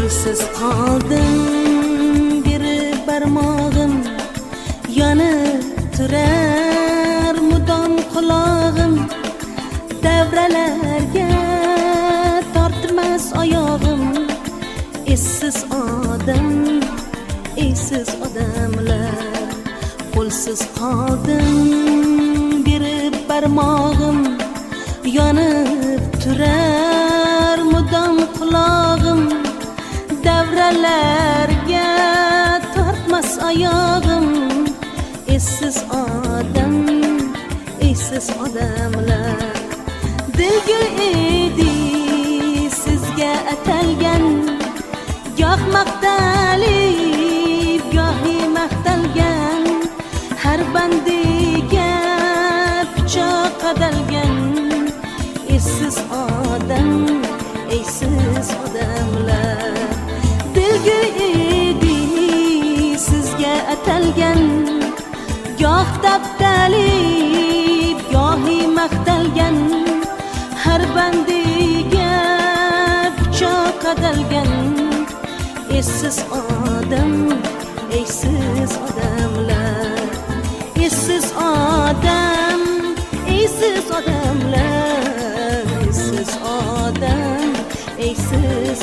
Qo'lsiz qoldim, biri barmog'im yonib turar mudom qulog'im, davralarga tortmas oyog'im. Essiz odamlar, qo'lsiz qoldim, biri barmog'im yonib turar mudom qulog'im, davralarga tortmas oyog'im. Essiz odamlar, dilga edi sizga atalgan, goh maqtalib gohi maqtalgan, har bandiga pichoq qadalgan. Essiz odamlar, dilga edi sizga atalgan, goh taptalib gohi maqtalgan, har bandiga pichoq qadalgan. Essiz odamlar, essiz odamlar, essiz odamlar, essiz odamlar, essiz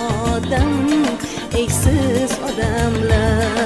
odamlar, essiz odamlar.